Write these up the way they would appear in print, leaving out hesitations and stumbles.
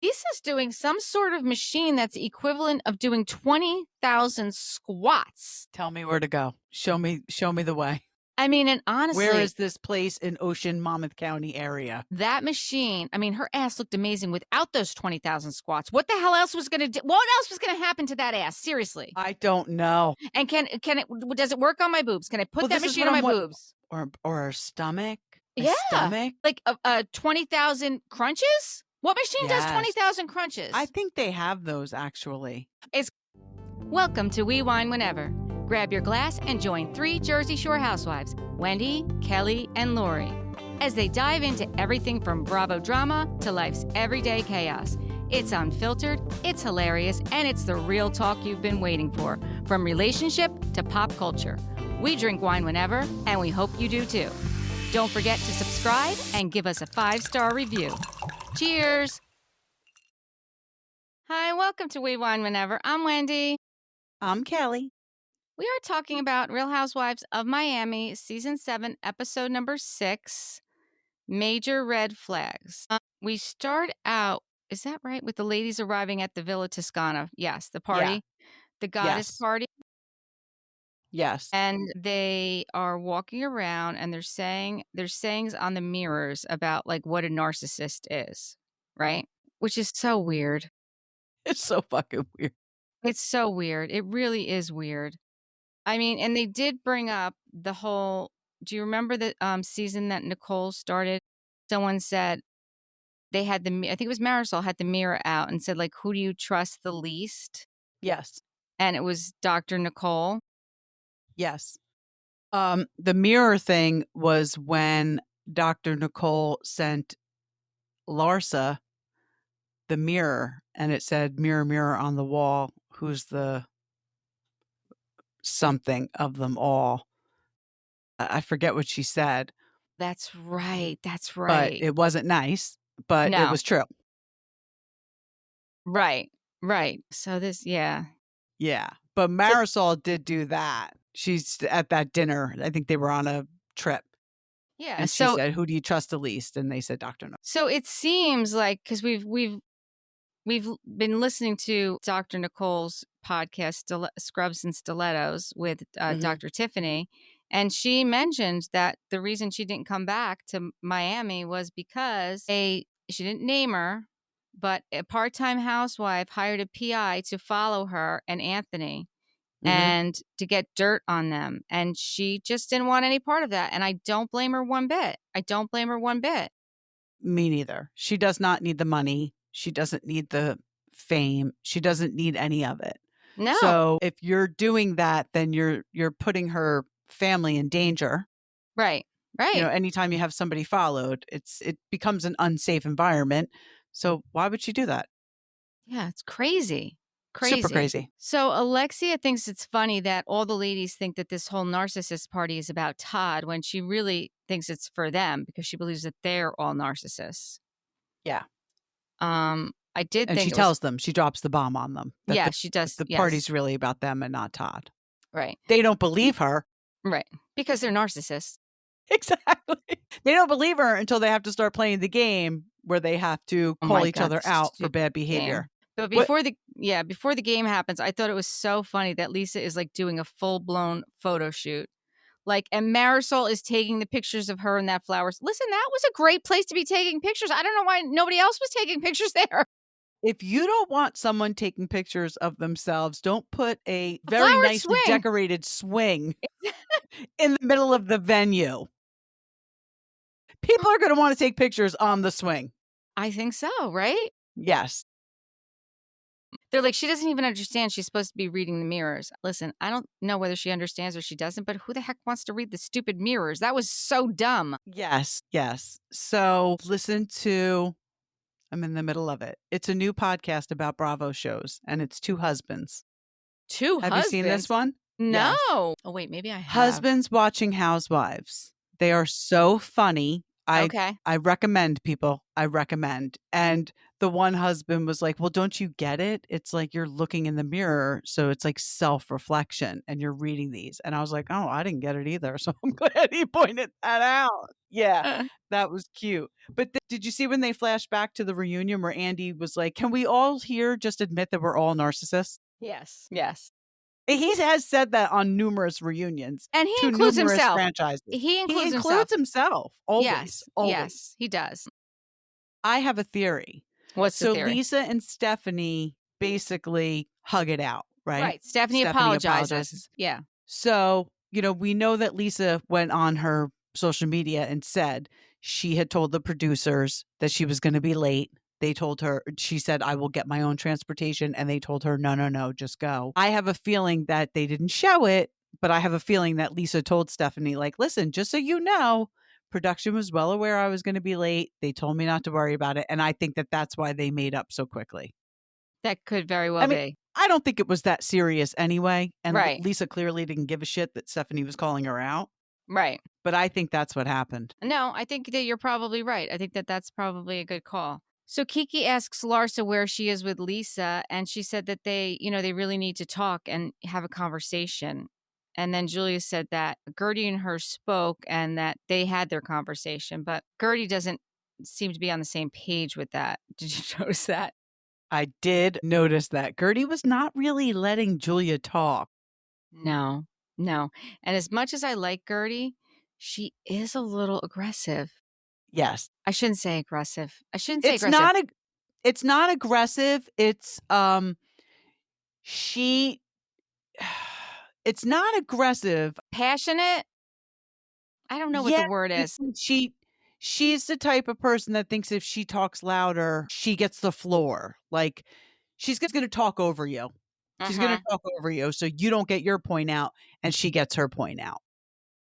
Lisa's doing some sort of machine that's equivalent of doing 20,000 squats. Tell me where to go. Show me the way. I mean, and honestly, where is this place in Ocean Monmouth County area? That machine, I mean, her ass looked amazing without those 20,000 squats. What the hell else was going to do? What else was going to happen to that ass? Seriously. I don't know. And does it work on my boobs? Can I put that machine on my boobs? Or her stomach? Stomach? Like 20,000 crunches? What machine does 20,000 crunches? I think they have those actually. Welcome to We Wine Whenever. Grab your glass and join 3 Jersey Shore housewives, Wendy, Kelly, and Lori, as they dive into everything from Bravo drama to life's everyday chaos. It's unfiltered, it's hilarious, and it's the real talk you've been waiting for, from relationship to pop culture. We drink wine whenever, and we hope you do too. Don't forget to subscribe and give us a 5-star review. Cheers! Hi, welcome to We Wine Whenever. I'm Wendy. I'm Kelly. We are talking about Real Housewives of Miami, Season 7, Episode number 6, Major Red Flags. We start out, is that right, with the ladies arriving at the Villa Toscana? Yes, the party, the goddess party. Yes. And they are walking around and there's sayings on the mirrors about like what a narcissist is, right? Which is so weird. It's so fucking weird. It's so weird. It really is weird. I mean, and they did bring up the whole, do you remember the season that Nicole started? Someone said they had I think it was Marisol had the mirror out and said like, who do you trust the least? Yes. And it was Dr. Nicole. Yes. The mirror thing was when Dr. Nicole sent Larsa the mirror and it said, mirror, mirror on the wall, who's the something of them all. I forget what she said. That's right. But it wasn't nice, but it was true. Right. So Yeah. But Marisol did do that. She's at that dinner. I think they were on a trip. Yeah. And she said, who do you trust the least? And they said, Dr. Nicole. So it seems like, because we've been listening to Dr. Nicole's podcast, Scrubs and Stilettos, with Dr. Tiffany, and she mentioned that the reason she didn't come back to Miami was because she didn't name her, but a part-time housewife hired a PI to follow her and Anthony and to get dirt on them. And she just didn't want any part of that. And I don't blame her one bit. Me neither. She does not need the money. She doesn't need the fame. She doesn't need any of it. No. So if you're doing that, then you're putting her family in danger. Right. You know, anytime you have somebody followed, it becomes an unsafe environment. So why would she do that? Yeah, it's crazy. Super crazy. So Alexia thinks it's funny that all the ladies think that this whole narcissist party is about Todd when she really thinks it's for them because she believes that they're all narcissists. Yeah. I did and think she tells them, she drops the bomb on them. She does. The party's really about them and not Todd. Right. They don't believe her. Right. Because they're narcissists. Exactly. They don't believe her until they have to start playing the game where they have to call each other out for bad behavior. But before the game happens, I thought it was so funny that Lisa is like doing a full-blown photo shoot. Like, and Marisol is taking the pictures of her and that flowers. Listen, that was a great place to be taking pictures. I don't know why nobody else was taking pictures there. If you don't want someone taking pictures of themselves, don't put a very nicely decorated swing in the middle of the venue. People are going to want to take pictures on the swing. I think so, right? Yes. They're like, she doesn't even understand she's supposed to be reading the mirrors. Listen, I don't know whether she understands or she doesn't, but who the heck wants to read the stupid mirrors? That was so dumb. Yes. So listen to, I'm in the middle of it. It's a new podcast about Bravo shows, and it's Two Husbands. Have you seen this one? No. Yes. Oh, wait, maybe I have. Husbands watching Housewives. They are so funny. Okay. I recommend people. I recommend. And the one husband was like, "Well, don't you get it? It's like you're looking in the mirror, so it's like self-reflection and you're reading these." And I was like, "Oh, I didn't get it either." So I'm glad he pointed that out. Yeah, that was cute. But did you see when they flashed back to the reunion where Andy was like, "Can we all here just admit that we're all narcissists?" Yes. Yes. He has said that on numerous reunions And he to includes numerous himself. franchises. He He includes himself. includes himself always, Yes. always. Yes, he does. I have a theory. What's the So theory? Lisa and Stephanie basically hug it out, right? Right. Stephanie apologizes. Yeah. So, we know that Lisa went on her social media and said she had told the producers that she was going to be late. They told her, she said, "I will get my own transportation." And they told her, "No, no, no, just go." I have a feeling that they didn't show it, but I have a feeling that Lisa told Stephanie, like, "Listen, just so you know, production was well aware I was going to be late. They told me not to worry about it." And I think that that's why they made up so quickly. That could very well I mean, be. I don't think it was that serious anyway. And Right. Lisa clearly didn't give a shit that Stephanie was calling her out. Right. But I think that's what happened. No, I think that you're probably right. I think that that's probably a good call. So Kiki asks Larsa where she is with Lisa, and she said that they really need to talk and have a conversation. And then Julia said that Guerdy and her spoke and that they had their conversation, but Guerdy doesn't seem to be on the same page with that. Did you notice that? I did notice that Guerdy was not really letting Julia talk. No, no. And as much as I like Guerdy, she is a little aggressive. Yes. I shouldn't say aggressive. I shouldn't say It's aggressive. not aggressive. She it's not aggressive. Passionate? I don't know what the word is. She's the type of person that thinks if she talks louder, she gets the floor. Like she's going to talk over you. She's going to talk over you so you don't get your point out and she gets her point out.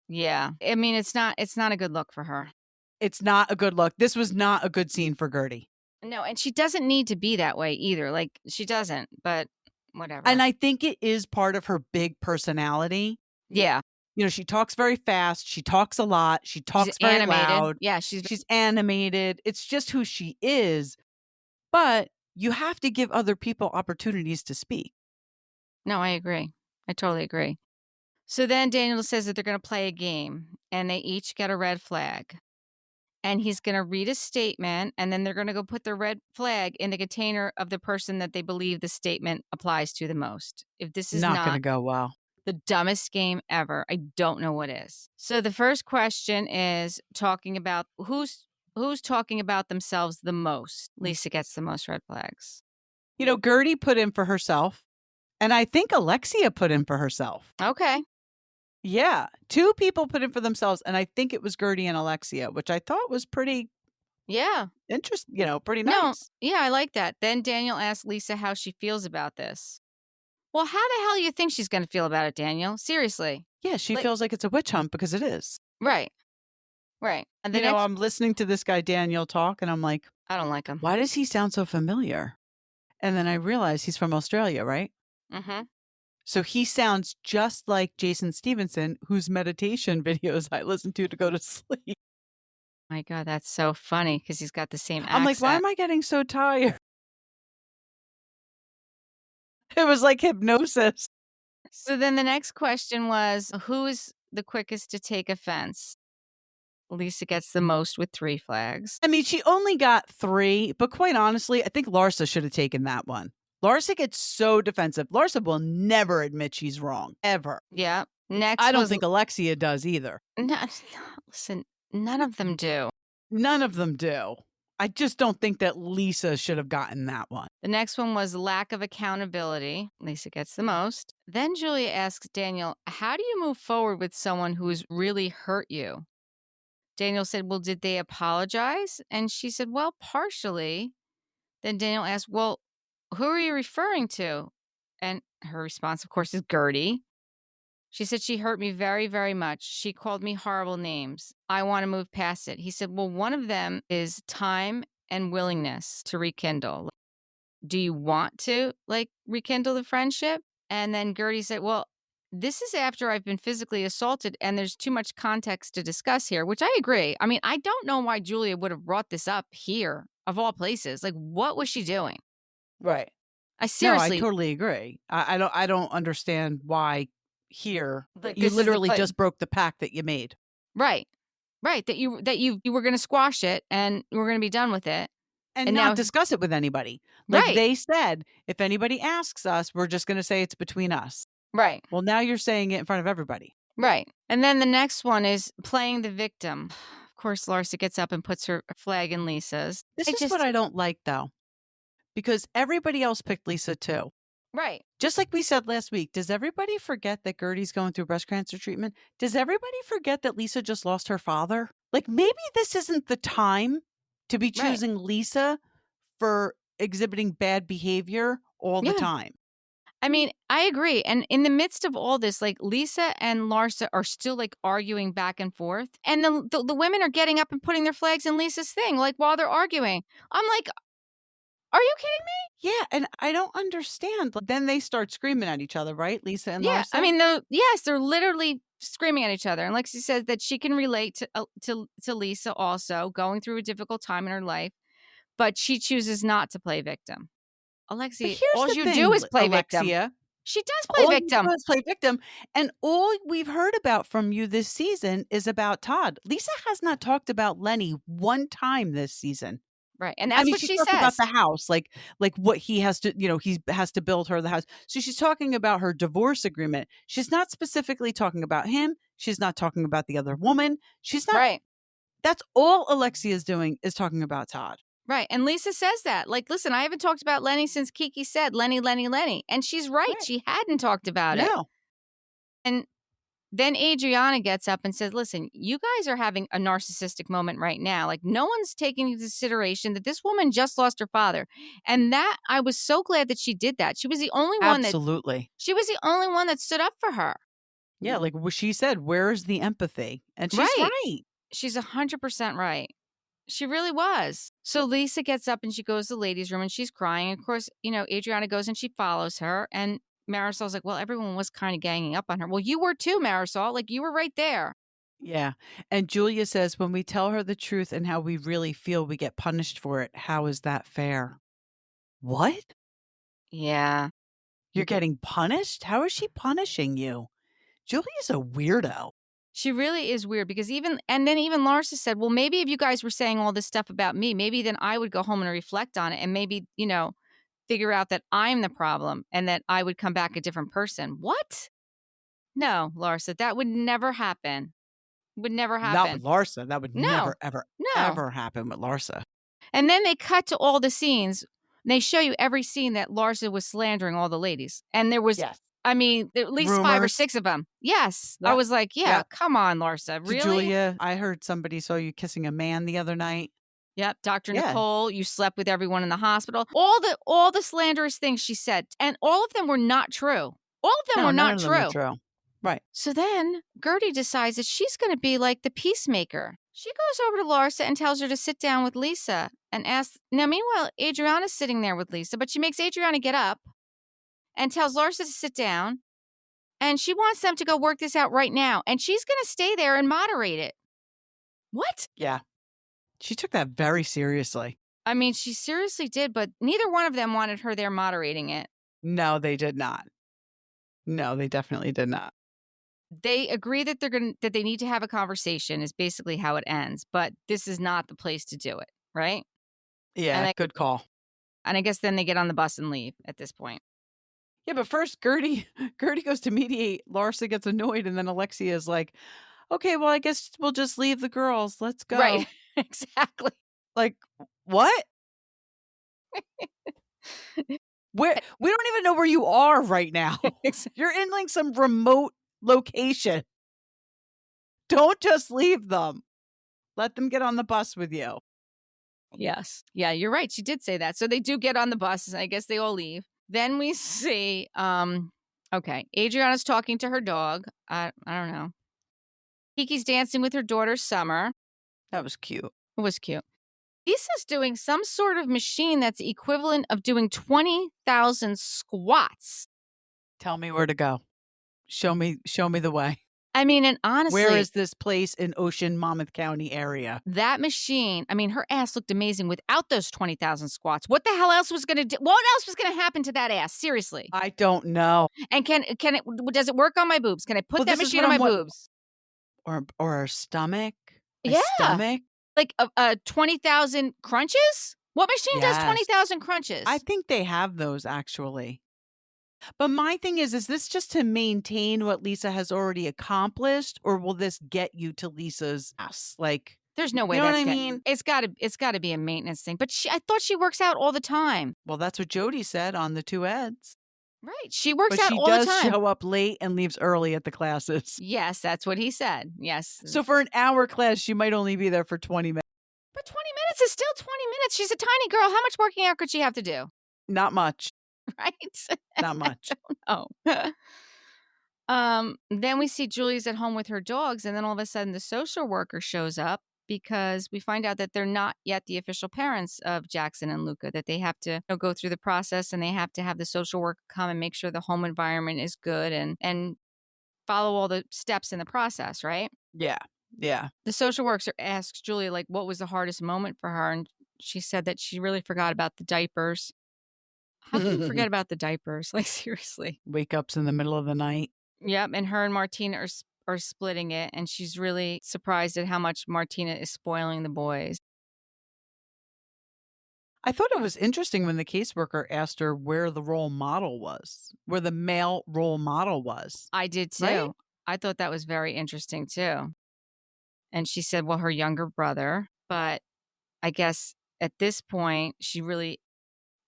Yeah. I mean, it's not a good look for her. It's not a good look. This was not a good scene for Guerdy. No, and she doesn't need to be that way either. Like she doesn't, but whatever. And I think it is part of her big personality. Yeah. She talks very fast. She talks a lot. She talks very loud. Yeah, she's animated. It's just who she is. But you have to give other people opportunities to speak. No, I agree. I totally agree. So then Daniel says that they're going to play a game and they each get a red flag. And he's going to read a statement and then they're going to go put the red flag in the container of the person that they believe the statement applies to the most. If this is Not going to go well. The dumbest game ever, I don't know what is. So the first question is talking about who's talking about themselves the most. Lisa gets the most red flags. Guerdy put in for herself. And I think Alexia put in for herself. Okay. Yeah. 2 people put in for themselves. And I think it was Guerdy and Alexia, which I thought was pretty interesting, pretty nice. No, yeah, I like that. Then Daniel asked Lisa how she feels about this. Well, how the hell do you think she's going to feel about it, Daniel? Seriously. Yeah, she feels like it's a witch hunt because it is. Right. Right. And I'm listening to this guy Daniel talk and I'm like, I don't like him. Why does he sound so familiar? And then I realized he's from Australia, right? Mm-hmm. So he sounds just like Jason Stevenson, whose meditation videos I listen to go to sleep. My God, that's so funny because he's got the same accent. I'm like, why am I getting so tired? It was like hypnosis. So then the next question was, who is the quickest to take offense? Lisa gets the most with 3 flags. I mean, she only got 3, but quite honestly, I think Larsa should have taken that one. Larsa gets so defensive. Larsa will never admit she's wrong, ever. Yeah. Next, I don't think Alexia does either. No, listen, none of them do. None of them do. I just don't think that Lisa should have gotten that one. The next one was lack of accountability. Lisa gets the most. Then Julia asks Daniel, how do you move forward with someone who's really hurt you? Daniel said, well, did they apologize? And she said, well, partially. Then Daniel asked, well, who are you referring to? And her response, of course, is Guerdy. She said, she hurt me very, very much. She called me horrible names. I want to move past it. He said, well, one of them is time and willingness to rekindle. Do you want to rekindle the friendship? And then Guerdy said, well, this is after I've been physically assaulted and there's too much context to discuss here, which I agree. I mean, I don't know why Julia would have brought this up here, of all places. Like, what was she doing? Right. I No, I seriously, totally agree. I don't understand why here like, you this is the literally place. just broke the pact that you made. Right. Right. That you were going to squash it and we're going to be done with it. And now, not discuss it with anybody. Like right. they said, if anybody asks us, we're just going to say it's between us. Right. Well, now you're saying it in front of everybody. Right. And then the next one is playing the victim. Of course, Larsa gets up and puts her flag in Lisa's. This is what I don't like, though, because everybody else picked Lisa, too. Right. Just like we said last week, does everybody forget that Guerdy's going through breast cancer treatment? Does everybody forget that Lisa just lost her father? Like, maybe this isn't the time to be choosing Lisa for exhibiting bad behavior all the time. I mean, I agree. And in the midst of all this, like Lisa and Larsa are still like arguing back and forth. And the women are getting up and putting their flags in Lisa's thing, like while they're arguing. I'm like, are you kidding me? Yeah, and I don't understand. Like, then they start screaming at each other, right? Lisa and Yeah. Larsa? I mean, they're literally screaming at each other. And Lexi says that she can relate to Lisa also going through a difficult time in her life, but she chooses not to play victim. Alexia, here's all the you thing, do is play victim. Alexia. She does play All victim. you do is play victim. And all we've heard about from you this season is about Todd. Lisa has not talked about Lenny one time this season. Right. And that's what she she talked says. about the house, like what he has to, he has to build her the house. So she's talking about her divorce agreement. She's not specifically talking about him. She's not talking about the other woman. She's not. Right. That's all Alexia is doing, is talking about Todd. Right. And Lisa says that. Like, listen, I haven't talked about Lenny since Kiki said Lenny, Lenny, Lenny. And she's right. She hadn't talked about it. No. And then Adriana gets up and says, listen, you guys are having a narcissistic moment right now. Like, no one's taking into consideration that this woman just lost her father. And that, I was so glad that she did that. She was the only one she was the only one that stood up for her. Yeah, like she said, where's the empathy? And she's right. She's 100% right. She really was. So Lisa gets up and she goes to the ladies' room and she's crying. Of course, Adriana goes and she follows her. And Marisol's like, well, everyone was kind of ganging up on her. Well, you were too, Marisol. Like, you were right there. Yeah. And Julia says, when we tell her the truth and how we really feel, we get punished for it. How is that fair? What? Yeah. You're getting punished? How is she punishing you? Julia's a weirdo. She really is weird because even Larsa said, well, maybe if you guys were saying all this stuff about me, maybe then I would go home and reflect on it and maybe, figure out that I'm the problem and that I would come back a different person. What? No, Larsa, that would never happen. Would never happen. Not with Larsa. That would never, ever, ever happen with Larsa. And then they cut to all the scenes. They show you every scene that Larsa was slandering all the ladies. And there was, I mean, at least 5 or 6 of them. Yes. Yep. I was like, come on, Larsa. Really? Julia, I heard somebody saw you kissing a man the other night. Yep. Dr. Nicole, you slept with everyone in the hospital. All the slanderous things she said. And all of them were not true. All of them were not true. Right. So then Guerdy decides that she's going to be like the peacemaker. She goes over to Larsa and tells her to sit down with Lisa and asks. Now, meanwhile, Adriana's sitting there with Lisa, but she makes Adriana get up and tells Larsa to sit down. And she wants them to go work this out right now. And she's going to stay there and moderate it. What? Yeah. She took that very seriously. I mean, she seriously did, but neither one of them wanted her there moderating it. No, they did not. No, they definitely did not. They agree that that they need to have a conversation is basically how it ends, but this is not the place to do it, right? Yeah, good call. And I guess then they get on the bus and leave at this point. Yeah, but first Guerdy goes to mediate. Larsa gets annoyed, and then Alexia is like, okay, well, I guess we'll just leave the girls. Let's go. Right, exactly. Like, what? We don't even know where you are right now. You're in like some remote location. Don't just leave them. Let them get on the bus with you. Yes. Yeah, you're right. She did say that. So they do get on the bus. I guess they all leave. Then we see, okay, Adriana's talking to her dog. I don't know. Kiki's dancing with her daughter, Summer. That was cute. It was cute. Lisa's doing some sort of machine that's equivalent of doing 20,000 squats. Tell me where to go. Show me the way. I mean, and honestly, Where is this place in Ocean Monmouth County area? that machine, I mean, her ass looked amazing without those 20,000 squats. What the hell else was going to do? What else was going to happen to that ass? Seriously. I don't know. And does it work on my boobs? Can I put that machine on my boobs? Or her stomach? My Yeah. stomach? Like 20,000 crunches? What machine does 20,000 crunches? I think they have those actually. But my thing is this just to maintain what Lisa has already accomplished, or will this get you to Lisa's ass? Like, there's no way. You know that's what I mean? It's got to be a maintenance thing. But I thought she works out all the time. Well, that's what Jody said on the Two Eds. Right. She works out all the time. But she does show up late and leaves early at the classes. Yes, that's what he said. Yes. So for an hour class, she might only be there for 20 minutes. But 20 minutes is still 20 minutes. She's a tiny girl. How much working out could she have to do? Not much. Right? Not much. I don't know. Then we see Julie's at home with her dogs, and then all of a sudden the social worker shows up because we find out that they're not yet the official parents of Jackson and Luca, that they have to go through the process and they have to have the social worker come and make sure the home environment is good and follow all the steps in the process, right? Yeah. Yeah. The social worker asks Julie, like, what was the hardest moment for her? And she said that she really forgot about the diapers. How can you forget about the diapers? Like, seriously. Wake ups in the middle of the night. Yep. And her and Martina are splitting it. And she's really surprised at how much Martina is spoiling the boys. I thought it was interesting when the caseworker asked her where the role model was, where the male role model was. I did too. Right? I thought that was very interesting too. And she said, well, her younger brother. But I guess at this point,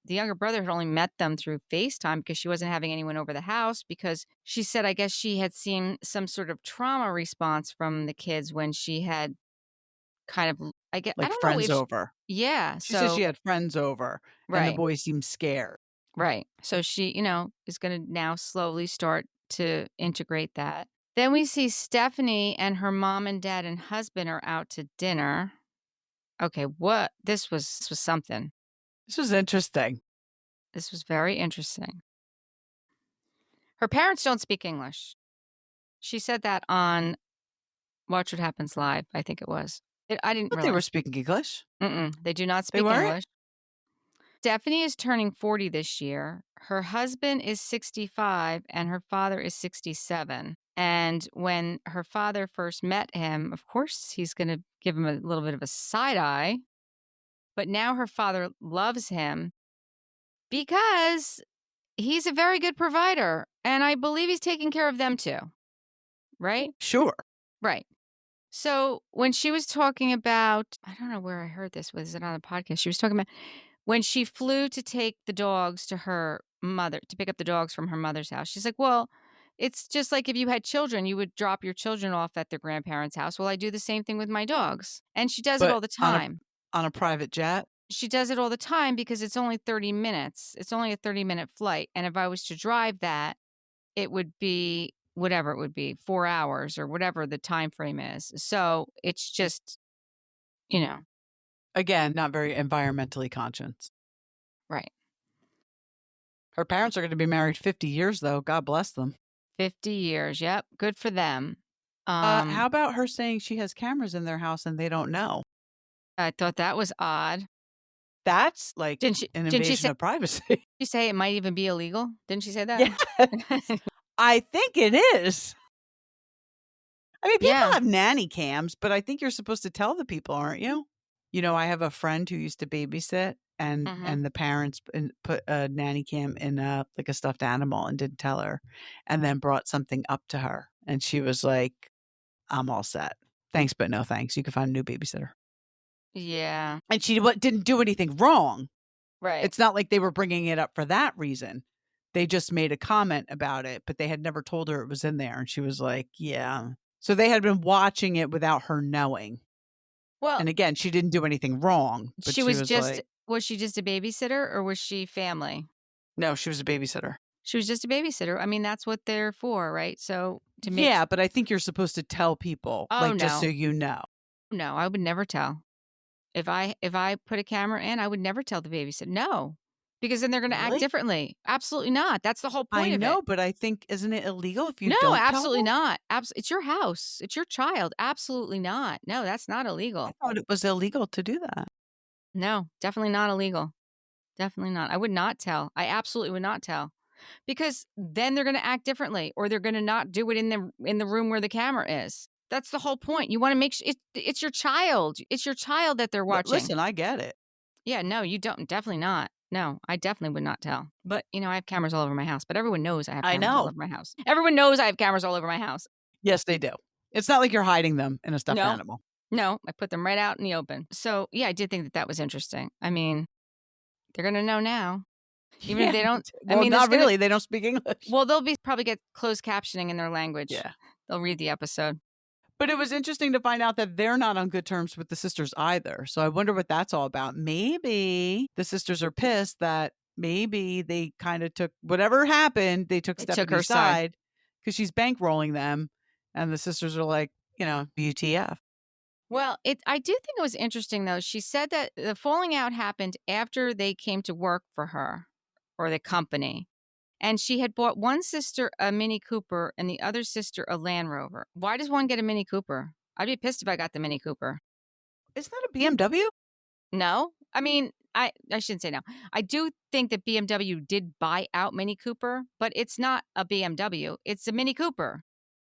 the younger brother had only met them through FaceTime because she wasn't having anyone over the house, because she said, I guess she had seen some sort of trauma response from the kids when she had kind of, I don't friends know over. Yeah. She said she had friends over, right. And the boys seemed scared. Right. So she, is going to now slowly start to integrate that. Then we see Stephanie and her mom and dad and husband are out to dinner. Okay, what? This was something. This was interesting. This was very interesting. Her parents don't speak English. She said that on Watch What Happens Live, I think it was. I didn't realize. They were speaking English. They do not speak English. Stephanie is turning 40 this year. Her husband is 65 and her father is 67. And when her father first met him, of course, he's going to give him a little bit of a side eye. But now her father loves him because he's a very good provider. And I believe he's taking care of them too. Right? Sure. Right. So when she was talking about, I don't know where I heard this, was it on a podcast? She was talking about when she flew to take the dogs to her mother, to pick up the dogs from her mother's house. She's like, well, it's just like if you had children, you would drop your children off at their grandparents' house. Well, I do the same thing with my dogs. And she does it all the time. On a private jet? She does it all the time because it's only 30 minutes. It's only a 30-minute flight. And if I was to drive that, it would be whatever it would be, 4 hours or whatever the time frame is. So it's just, Again, not very environmentally conscious. Right. Her parents are going to be married 50 years, though. God bless them. 50 years. Yep. Good for them. How about her saying she has cameras in their house and they don't know? I thought that was odd. That's like an invasion of privacy. Did she say it might even be illegal? Didn't she say that? Yes. I think it is. I mean, people have nanny cams, but I think you're supposed to tell the people, aren't you? I have a friend who used to babysit, and the parents put a nanny cam in like a stuffed animal and didn't tell her, and then brought something up to her, and she was like, "I'm all set. Thanks, but no thanks. You can find a new babysitter." Yeah. And she didn't do anything wrong. Right. It's not like they were bringing it up for that reason. They just made a comment about it, but they had never told her it was in there, and she was like, "Yeah." So they had been watching it without her knowing. Well, and again, she didn't do anything wrong. But she was just, was she just a babysitter or was she family? No, she was a babysitter. She was just a babysitter. I mean, that's what they're for, right? So to make. Yeah, but I think you're supposed to tell people, just so you know. No, I would never tell. If I put a camera in, I would never tell the babysitter. No, because then they're going to act Really? differently. Absolutely not. That's the whole I point of it. know, but I think, isn't it illegal if you No, don't tell absolutely them? not. It's your house. It's your child. Absolutely not. No, that's not I illegal. thought it was illegal to do that. No, definitely not illegal. Definitely not. I would not tell. I absolutely would not tell. Because then they're going to act differently, or they're going to not do it in the room where the camera is. That's the whole point. You want to make sure it's your child. It's your child that they're watching. Listen, I get it. Yeah, no, you don't. Definitely not. No, I definitely would not tell. But, I have cameras all over my house, but everyone knows I have I cameras all know. over my house. Everyone knows I have cameras all over my house. Yes, they do. It's not like you're hiding them in a stuffed No. animal. No, I put them right out in the open. So, yeah, I did think that was interesting. I mean, they're going to know now. Even if they don't. Well, not really. They don't speak English. Well, they'll probably get closed captioning in their language. Yeah. They'll read the episode. But it was interesting to find out that they're not on good terms with the sisters either. So I wonder what that's all about. Maybe the sisters are pissed that maybe they kind of took whatever happened. They took Stephanie's side because she's bankrolling them. And the sisters are like, WTF. Well, I do think it was interesting, though. She said that the falling out happened after they came to work for her or the company. And she had bought one sister a Mini Cooper and the other sister a Land Rover. Why does one get a Mini Cooper? I'd be pissed if I got the Mini Cooper. Isn't that a BMW? No. I mean, I shouldn't say no. I do think that BMW did buy out Mini Cooper, but it's not a BMW. It's a Mini Cooper.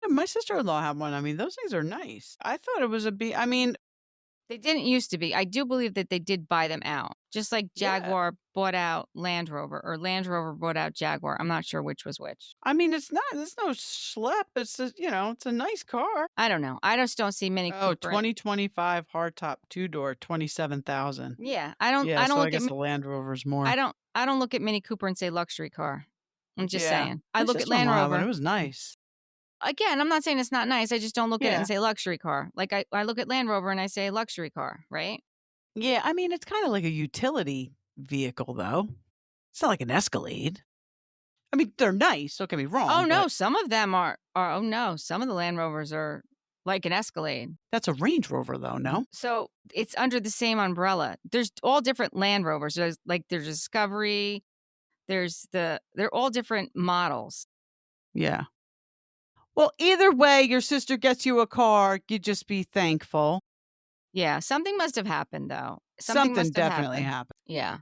Yeah, my sister-in-law had one. I mean, those things are nice. I thought it was I mean, they didn't used to be. I do believe that they did buy them out. Just like Jaguar bought out Land Rover or Land Rover bought out Jaguar. I'm not sure which was which. I mean, it's no schlep. It's just, it's a nice car. I don't know. I just don't see Mini Cooper. 2025 hardtop 2-door, 27,000. Yeah, I don't so look I guess the Land Rover's more. I don't look at Mini Cooper and say luxury car. I'm just saying. I My look at Land sister-in-law had Rover. one. It was nice. Again, I'm not saying it's not nice. I just don't look at it and say luxury car. Like I look at Land Rover and I say luxury car, right? Yeah, I mean, it's kind of like a utility vehicle, though. It's not like an Escalade. I mean, they're nice. Don't get me wrong. Oh no, some of them are. Oh no, some of the Land Rovers are like an Escalade. That's a Range Rover, though. No. So it's under the same umbrella. There's all different Land Rovers. There's Discovery. They're all different models. Yeah. Well, either way, your sister gets you a car. You just be thankful. Yeah, something must have happened, though. Something definitely happened. Yeah.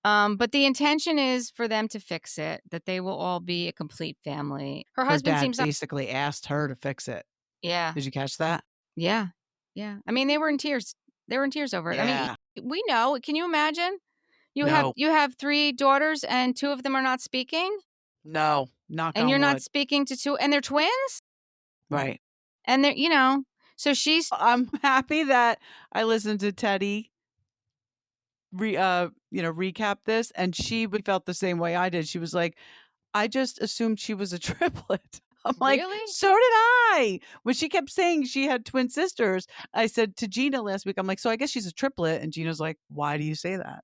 But the intention is for them to fix it, that they will all be a complete family. Her husband dad seems basically asked her to fix it. Yeah. Did you catch that? Yeah. Yeah. I mean, they were in tears. They were in tears over it. Yeah. I mean, we know. Can you imagine? You No. have 3 daughters and 2 of them are not speaking? No. Knock And on you're wood. not speaking to 2 and they're twins? Right. And they're, so she's I'm happy that I listened to Teddy recap this, and she felt the same way I did. She was like, I just assumed she was a triplet. I'm like, Really? So did I. When she kept saying she had twin sisters, I said to Gina last week, I'm like, so I guess she's a triplet. And Gina's like, why do you say that?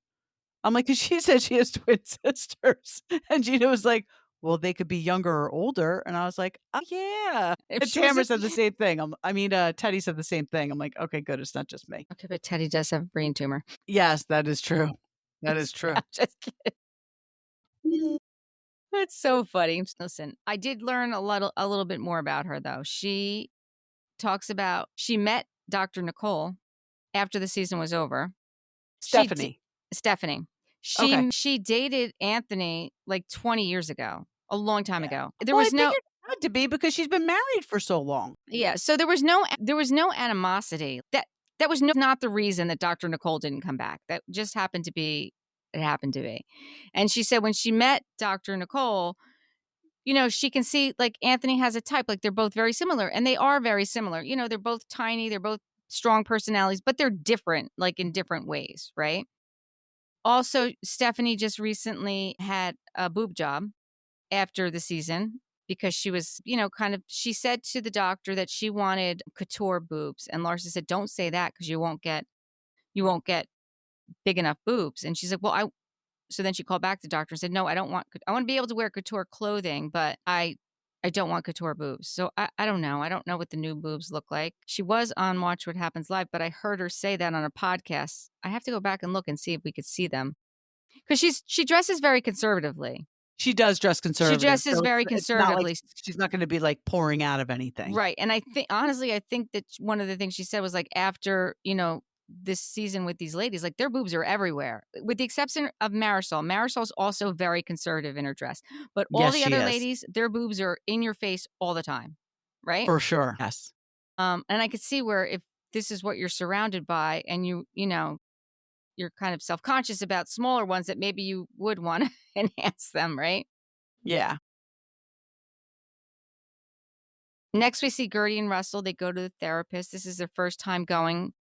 I'm like, because she said she has twin sisters. And Gina was like, well, they could be younger or older. And I was like, oh, yeah. And Tamara said the same thing. Teddy said the same thing. I'm like, okay, good. It's not just me. Okay, but Teddy does have a brain tumor. Yes, that is true. That is true. I'm just kidding. That's so funny. Listen, I did learn a little bit more about her, though. She talks about she met Dr. Nicole after the season was over. Stephanie. Stephanie. She dated Anthony like 20 years ago, a long time ago. There was no it had to be because she's been married for so long. Yeah, so there was no animosity. That was not the reason that Dr. Nicole didn't come back. That just happened to be. It happened to be. And she said when she met Dr. Nicole, she can see like Anthony has a type, like they're both very similar, and they are very similar. They're both tiny, they're both strong personalities, but they're different, like in different ways, right? Also, Stephanie just recently had a boob job after the season because she was, she said to the doctor that she wanted couture boobs. And Larsa said, don't say that because you won't get big enough boobs. And she's like, so then she called back to the doctor and said, no, I want to be able to wear couture clothing, but I don't want couture boobs. So I don't know. I don't know what the new boobs look like. She was on Watch What Happens Live, but I heard her say that on a podcast. I have to go back and look and see if we could see them. because she dresses very conservatively. She does dress She conservative, dresses so very it's not like conservatively. she's not gonna be, like, pouring out of anything. Right, and I think honestly, I think that one of the things she said was, like, after, this season with these ladies, like, their boobs are everywhere, with the exception of Marisol. Marisol's also very conservative in her dress, but all Yes, the she other is. ladies, their boobs are in your face all the time, right? For sure. Yes. And I could see where if this is what you're surrounded by and you're kind of self-conscious about smaller ones that maybe you would wanna enhance them, right? Yeah. Next, we see Guerdy and Russell. They go to the therapist. This is their first time going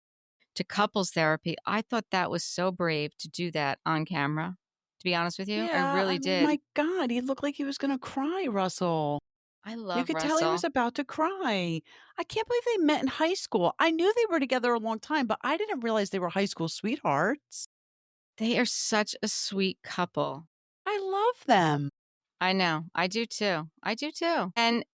to couples therapy. I thought that was so brave to do that on camera, to be honest with you. I Yeah, really I mean, did. my god, he looked like he was gonna cry, Russell. I You love could tell he was Russell. about to cry. I can't believe they met in high school. I knew they were together a long time, but I didn't realize they were high school sweethearts. They are such a sweet couple. I love them. I know. I do too. I do too. And,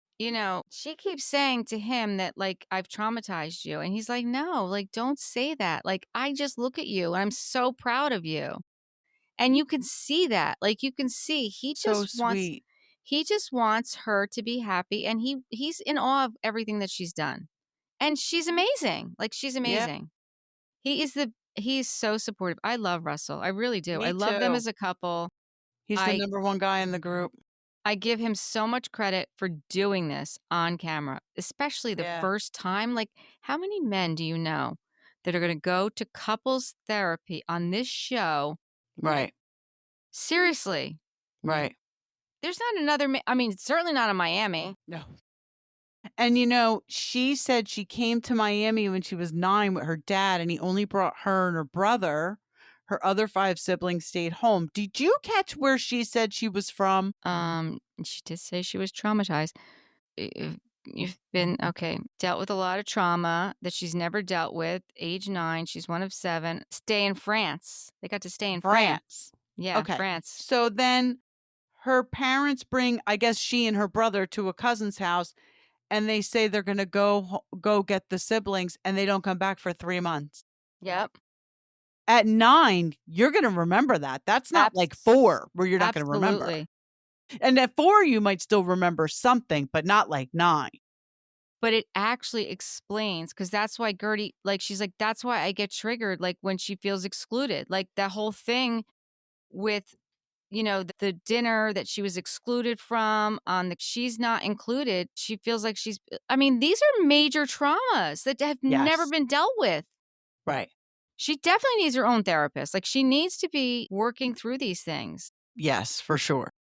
she keeps saying to him that, like, I've traumatized you. And he's like, no, like, don't say that. Like, I just look at you and I'm so proud of you. And you can see that. Like, you can see So sweet. he just wants her to be happy. And he's in awe of everything that she's done. And she's amazing. Like, she's Yep, amazing. He's so supportive. I love Russell. I really do. I me love them too. as a couple. He's the I number one guy in the group. I give him so much credit for doing this on camera, especially the Yeah. first time. Like, how many men do you know that are going to go to couples therapy on this show? Right, Seriously, right. there's not another. I mean, certainly not in Miami. No. And, she said she came to Miami when she was 9 with her dad, and he only brought her and her brother. Her other 5 siblings stayed home. Did you catch where she said she was from? She did say she was traumatized. You've been okay, dealt with a lot of trauma that she's never dealt with. Age 9, she's one of 7. Stay in France. They got to stay in France. France. Yeah, Okay. France. So then her parents bring, I guess, she and her brother to a cousin's house, and they say they're gonna go get the siblings, and they don't come back for 3 months. Yep. At 9, you're gonna remember that. That's not like Abs 4 where you're not gonna remember. absolutely. And at 4, you might still remember something, but not like 9. But it actually explains because that's why Gertie, like, she's like, "That's why I get triggered, like, when she feels excluded." Like, that whole thing with, the dinner that she was excluded from on the she's not included. She feels like I mean, these are major traumas that have never Yes. been dealt with. Right. She definitely needs her own therapist. Like, she needs to be working through these things. Yes, for sure.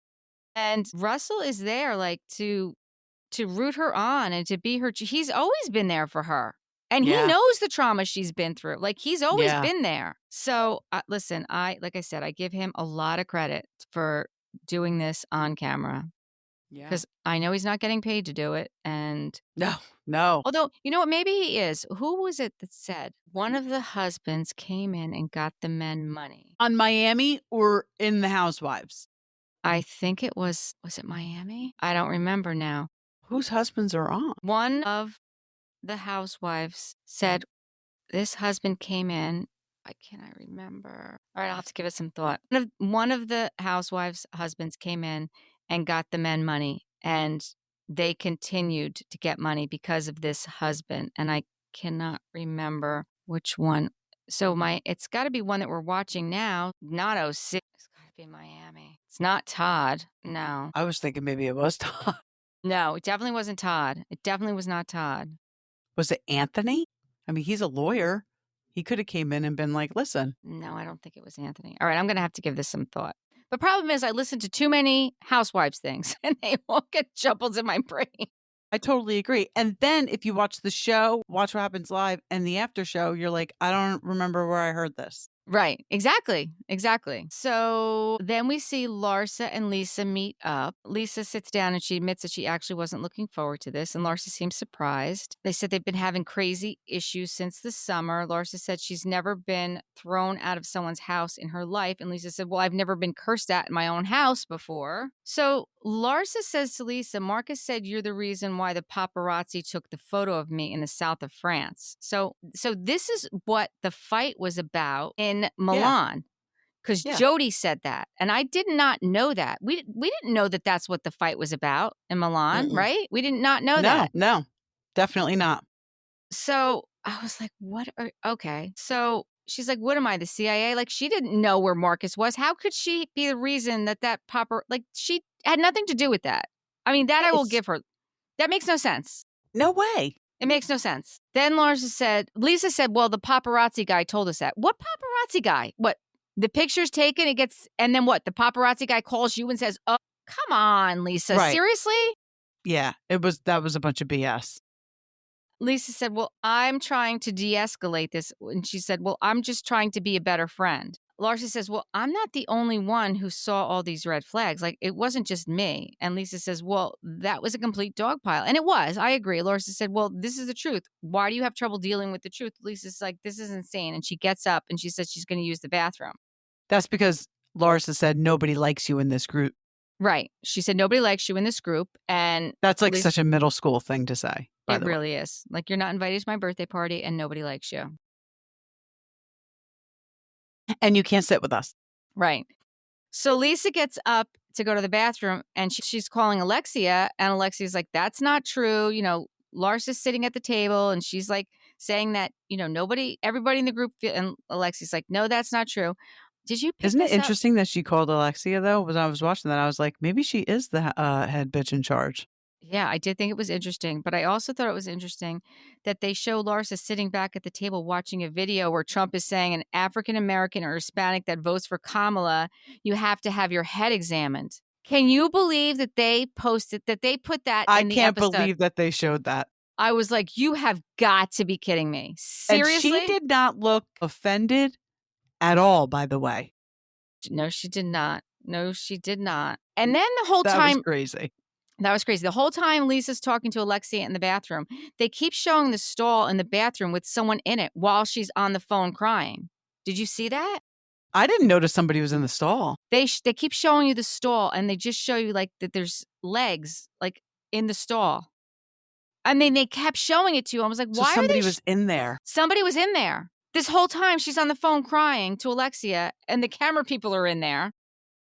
And Russell is there, like, to root her on and to be he's always been there for her. And he Yeah. knows the trauma she's been through. Like, he's always Yeah. been there. So, listen, like I said, I give him a lot of credit for doing this on camera Yeah. because I know he's not getting paid to do it. And No, no. although, you know what, maybe he is. Who was it that said one of the husbands came in and got the men money? On Miami or in The Housewives? I think was it Miami? I don't remember now. Whose husbands are on? One of the housewives said this husband came in. Why can't I remember? All right, I'll have to give it some thought. One of the housewives' husbands came in and got the men money, and they continued to get money because of this husband. And I cannot remember which one. So it's got to be one that we're watching now. Not '06. It's got to be Miami. It's not Todd. No, I was thinking maybe it was Todd. no, it definitely wasn't Todd. It definitely was not Todd. Was it Anthony? I mean, he's a lawyer. He coulda came in and been like, "Listen." No, I don't think it was Anthony. All right, I'm going to have to give this some thought. The problem is I listen to too many housewives things and they all get jumbled in my brain. I totally agree. And then if you watch the show, Watch What Happens Live, and the after show, you're like, "I don't remember where I heard this." Right. Exactly. Exactly. So then we see Larsa and Lisa meet up. Lisa sits down and she admits that she actually wasn't looking forward to this. And Larsa seems surprised. They said they've been having crazy issues since the summer. Larsa said she's never been thrown out of someone's house in her life. And Lisa said, well, I've never been cursed at in my own house before. So Larsa says to Lisa, Marcus said you're the reason why the paparazzi took the photo of me in the south of France. So this is what the fight was about in Milan. because Yeah. Jody said that. And I did not know that. We didn't know that that's what the fight was about in Milan, Mm-mm. right? We did not know No, that. no, definitely not. So I was like, okay. So she's like, what am I, the CIA? Like, she didn't know where Marcus was. How could she be the reason that popper, like, she had nothing to do with that? I mean, that I will It's give her. That makes no sense. no way. It makes no sense. Then Lisa said, well, the paparazzi guy told us that. What paparazzi guy? What? The picture's taken, and then what? The paparazzi guy calls you and says, oh, come on, Lisa. Right. Seriously? Yeah, that was a bunch of BS. Lisa said, well, I'm trying to de-escalate this. And she said, well, I'm just trying to be a better friend. Larsa says, well, I'm not the only one who saw all these red flags. Like, it wasn't just me. And Lisa says, well, that was a complete dog pile. And it was. I agree. Larsa said, well, this is the truth. Why do you have trouble dealing with the truth? Lisa's like, this is insane. And she gets up and she says she's going to use the bathroom. That's because Larsa said nobody likes you in this group. Right. She said, nobody likes you in this group. And That's like Lisa, such a middle school thing to say, by it the way. really is. Like, you're not invited to my birthday party and nobody likes you. And you can't sit with us. Right. So Lisa gets up to go to the bathroom and she's calling Alexia. And Alexia's like, that's not true. You know, Larsa's sitting at the table and she's like saying that, you know, everybody in the group. And Alexia's like, no, that's not true. Did you pick Isn't it this up? interesting that she called Alexia, though? When I was watching that, I was like, maybe she is the head bitch in charge. Yeah, I did think it was interesting, but I also thought it was interesting that they show Larsa sitting back at the table watching a video where Trump is saying an African American or Hispanic that votes for Kamala, you have to have your head examined. Can you believe that they put that I in the can't episode? believe that they showed that. I was like, you have got to be kidding me. Seriously? And she did not look offended at all, by the way. No, she did not. No, she did not. And then the whole That was time, crazy. that was crazy. The whole time Lisa's talking to Alexia in the bathroom, they keep showing the stall in the bathroom with someone in it while she's on the phone crying. Did you see that? I didn't notice somebody was in the stall. They keep showing you the stall and they just show you like that there's legs like in the stall. I mean, they kept showing it to you. I was like, So why somebody are they was in there. Somebody was in there. This whole time she's on the phone crying to Alexia and the camera people are in there.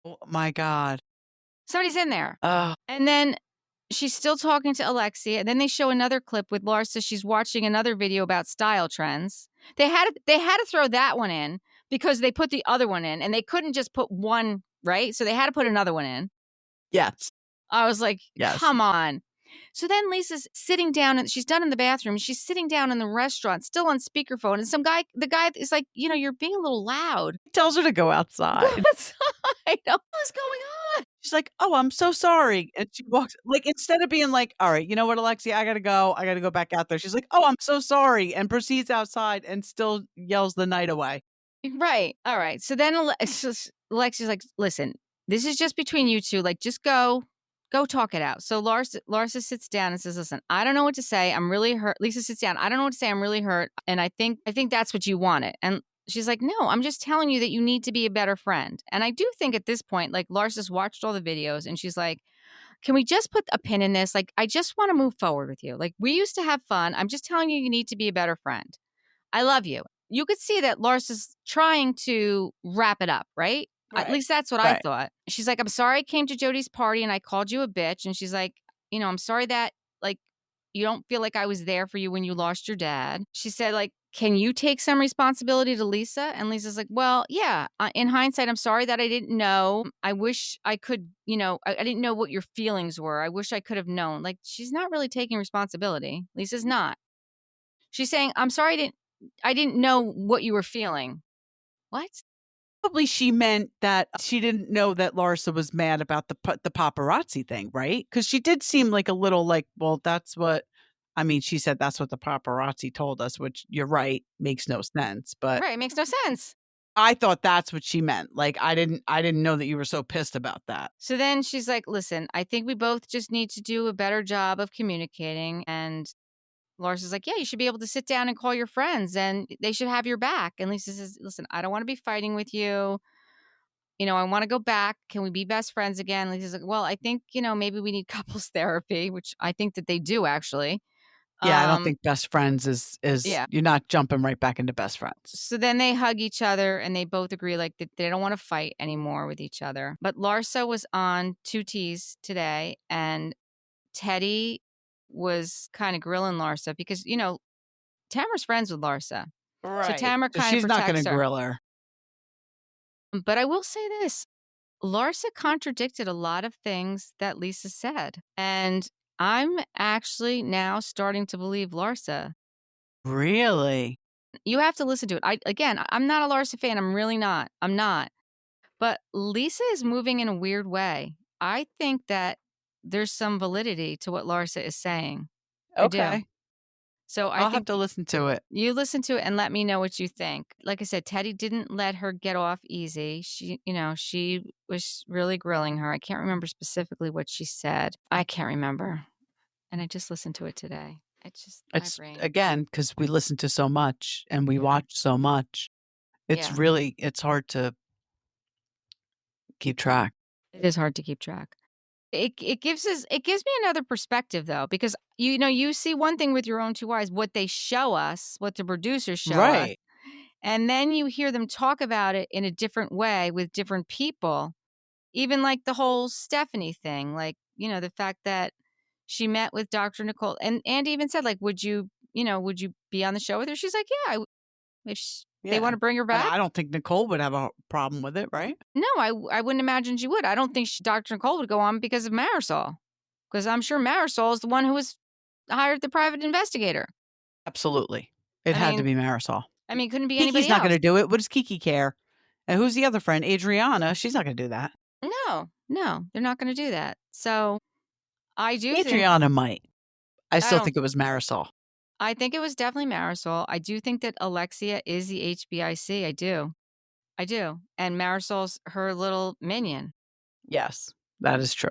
Oh, my God. Somebody's in there. Oh, And then she's still talking to Alexia. And then they show another clip with Larsa. She's watching another video about style trends. They had to throw that one in because they put the other one in and they couldn't just put one, right? So they had to put another one in. yes. I was like, Yes. come on. So then Lisa's sitting down and she's done in the bathroom. She's sitting down in the restaurant, still on speakerphone. And the guy is like, you know, you're being a little loud. He tells her to go outside. Go outside. What's going on? She's like, oh, I'm so sorry. And she walks, like, instead of being like, all right, you know what, Alexia, I got to go back out there. She's like, oh, I'm so sorry. And proceeds outside and still yells the night away. Right. All right. So then Alexia's like, listen, this is just between you two. Like, just go talk it out. So Larsa sits down and says, listen, I don't know what to say. I'm really hurt. Lisa sits down. I don't know what to say. I'm really hurt. And I think that's what you wanted. And she's like, no, I'm just telling you that you need to be a better friend. And I do think at this point, like Larsa's watched all the videos and she's like, can we just put a pin in this? Like, I just want to move forward with you. Like, we used to have fun. I'm just telling you, you need to be a better friend. I love you. You could see that Larsa's trying to wrap it up, right? At least that's what I thought. She's like, I'm sorry I came to Jody's party and I called you a bitch. And she's like, you know, I'm sorry that, like, you don't feel like I was there for you when you lost your dad. She said, like, can you take some responsibility to Lisa? And Lisa's like, well, yeah, in hindsight, I'm sorry that I didn't know. I wish I could, you know, I didn't know what your feelings were. I wish I could have known. Like, she's not really taking responsibility. Lisa's not. She's saying, I'm sorry I didn't know what you were feeling. What? Probably she meant that she didn't know that Larsa was mad about the paparazzi thing, right? Because she did seem like a little like, well, that's what, I mean, she said that's what the paparazzi told us, which you're right, makes no sense. But Right, it makes no sense. I thought that's what she meant. Like, I didn't know that you were so pissed about that. So then she's like, listen, I think we both just need to do a better job of communicating. And Larsa's like, yeah, you should be able to sit down and call your friends and they should have your back. And Lisa says, listen, I don't want to be fighting with you. You know, I want to go back. Can we be best friends again? Lisa's like, well, I think, you know, maybe we need couples therapy, which I think that they do actually. Yeah, I don't think best friends is Yeah. you're not jumping right back into best friends. So then they hug each other and they both agree like that they don't want to fight anymore with each other. But Larsa was on 2Ts today and Teddy was kind of grilling Larsa because, Tamara's friends with Larsa. So Right. Tamara So kind of she's not protects gonna her. grill her. But I will say this, Larsa contradicted a lot of things that Lisa said. And I'm actually now starting to believe Larsa. Really? You have to listen to it. I'm not a Larsa fan. I'm really not. I'm not. But Lisa is moving in a weird way. I think that there's some validity to what Larsa is saying. I do. Okay. So I I'll have think to listen to it. you listen to it and let me know what you think. Like I said, Teddy didn't let her get off easy. She was really grilling her. I can't remember specifically what she said. I can't remember. And I just listened to it today. It's just my It's brain. again, because we listen to so much and we Yeah. watch so much. Yeah. It's hard to keep track. It is hard to keep track. It gives me another perspective though, because you see one thing with your own two eyes, what they show us, what the producers show us, Right. and then you hear them talk about it in a different way with different people. Even like the whole Stephanie thing, like, the fact that she met with Dr. Nicole and Andy even said like, would you be on the show with her? She's like, yeah, if they want Yeah. to bring her And back. I don't think Nicole would have a problem with it, right? No, I wouldn't imagine she would. I don't think Dr. Nicole would go on because of Marisol, because I'm sure Marisol is the one who was hired the private investigator. Absolutely. It I had to mean, be Marisol. couldn't be Kiki's anybody not else. gonna do it. What does Kiki care? And who's the other friend? Adriana. She's not gonna do that. No, they're not going to do that. So I do think Adriana might. I I still don't. think it was Marisol. I think it was definitely Marisol. I do think that Alexia is the HBIC. I do. I do. And Marisol's her little minion. Yes, that is true.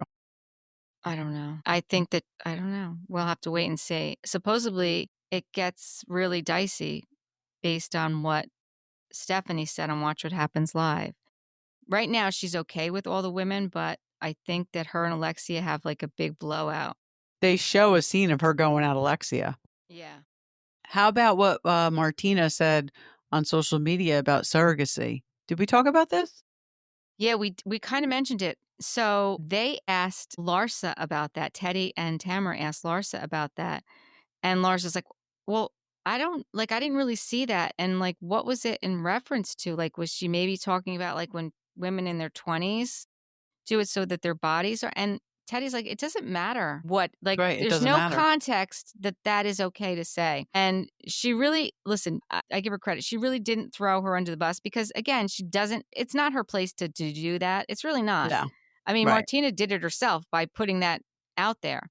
I don't know. I don't know. We'll have to wait and see. Supposedly, it gets really dicey based on what Stephanie said on Watch What Happens Live. Right now, she's okay with all the women, but I think that her and Alexia have like a big blowout. They show a scene of her going at Alexia. Yeah. How about what Martina said on social media about surrogacy? Did we talk about this? Yeah, we kind of mentioned it. So they asked Larsa about that. Teddy and Tamara asked Larsa about that. And Larsa's like, well, I didn't really see that. And like, what was it in reference to? Like, was she maybe talking about like when women in their 20s do it so that their bodies are, and Teddy's like, it doesn't matter what, like, Right. It there's doesn't no matter. context that is okay to say. And she really, listen, I give her credit. She really didn't throw her under the bus because, again, it's not her place to do that. It's really not. No. I mean, Right. Martina did it herself by putting that out there.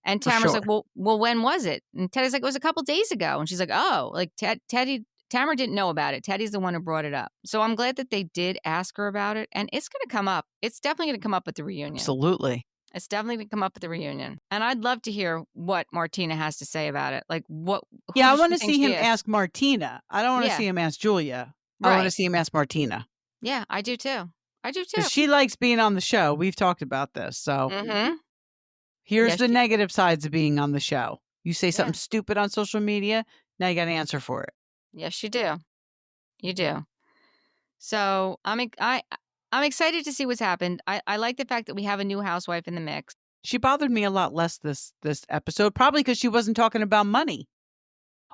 And For Tamara's sure. like, well, when was it? And Teddy's like, it was a couple days ago. And she's like, oh, like Tamara didn't know about it. Teddy's the one who brought it up. So I'm glad that they did ask her about it. And it's going to come up. It's definitely going to come up at the reunion. Absolutely. It's definitely going to come up at the reunion. And I'd love to hear what Martina has to say about it. Like, who Yeah, I does want she to think see she him is? ask Martina. I don't want to Yeah. see him ask Julia. I want to Right. see him ask Martina. Yeah, I do too. I do too. Because she likes being on the show. We've talked about this. So Mm-hmm. here's Yeah, the negative sides of being on the show. You say something Yeah. stupid on social media, now you got to answer for it. Yes, you do. You do. So I'm excited to see what's happened. I like the fact that we have a new housewife in the mix. She bothered me a lot less this episode, probably because she wasn't talking about money.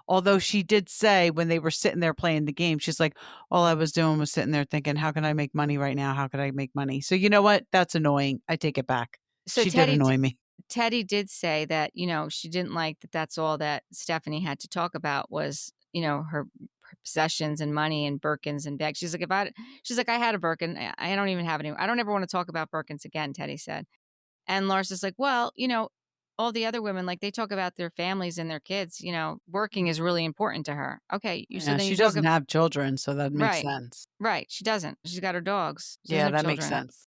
Although she did say when they were sitting there playing the game, she's like, all I was doing was sitting there thinking, how can I make money right now? How could I make money? So you know what? That's annoying. I take it back. So She did annoy me. Teddy did say that, she didn't like that that's all that Stephanie had to talk about was, her possessions and money and Birkins and bags. She's like, I had a Birkin. I don't even have any. I don't ever want to talk about Birkins again, Teddy said. And Larsa's like, well, all the other women, like they talk about their families and their kids, working is really important to her. Okay. So Yeah, then she you talk doesn't about, have children, so that makes right, sense. right. She doesn't. She's got her dogs. She doesn't Yeah, have that makes children. sense.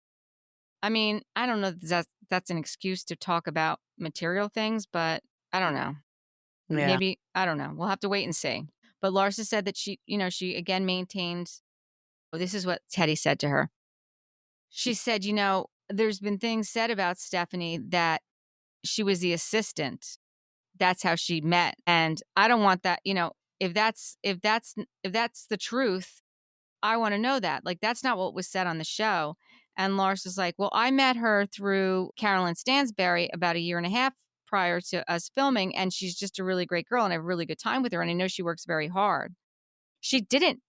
I mean, I don't know that that's an excuse to talk about material things, but I don't know. Yeah. Maybe, I don't know. We'll have to wait and see. But Larsa said that she again maintained, this is what Teddy said to her. She said, there's been things said about Stephanie that she was the assistant, that's how she met. And I don't want that, if that's the truth, I want to know that. Like, that's not what was said on the show. And Larsa's like, well, I met her through Carolyn Stansberry about a year and a half prior to us filming, and she's just a really great girl, and I have a really good time with her, and I know she works very hard. She didn't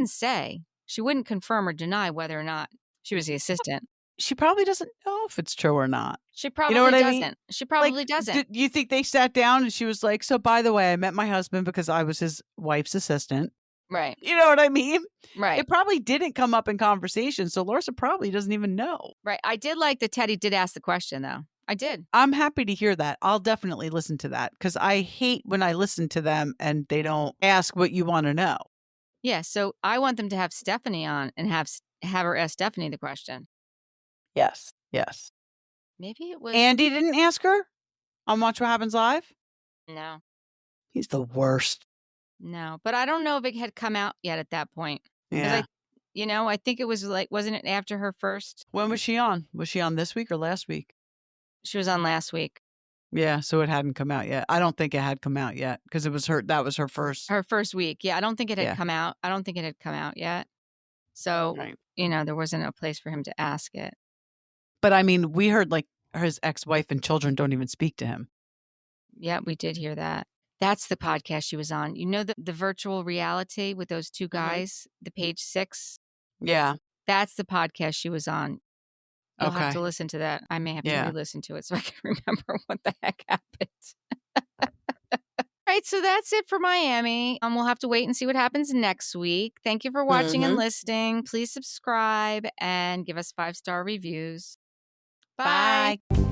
say, she wouldn't confirm or deny whether or not she was the assistant. She probably doesn't know if it's true or not. She probably You know what I doesn't. mean? She probably Like, doesn't. do you think they sat down and she was like, so by the way, I met my husband because I was his wife's assistant. Right. You know what I mean? Right. It probably didn't come up in conversation. So Larsa probably doesn't even know. Right. I did like that Teddy did ask the question, though. I did. I'm happy to hear that. I'll definitely listen to that because I hate when I listen to them and they don't ask what you want to know. Yeah. So I want them to have Stephanie on and have her ask Stephanie the question. Yes. Yes. Maybe it was. Andy didn't ask her on Watch What Happens Live? No. He's the worst. No. But I don't know if it had come out yet at that point. Yeah. I think it was like, wasn't it after her first? When was she on? Was she on this week or last week? She was on last week. Yeah, so it hadn't come out yet. I don't think it had come out yet because that was her first. Her first week. Yeah, I don't think it had come out. I don't think it had come out yet. So, right. There wasn't a place for him to ask it. But I mean, we heard like his ex-wife and children don't even speak to him. Yeah, we did hear that. That's the podcast she was on. You know, the virtual reality with those two guys, the Page 6? Yeah. That's the podcast she was on. You'll have Okay. to listen to that. I may have to re-listen to it so I can remember what the heck happened. All right, so that's it for Miami. We'll have to wait and see what happens next week. Thank you for watching and listening. Please subscribe and give us 5-star reviews. Bye. Bye.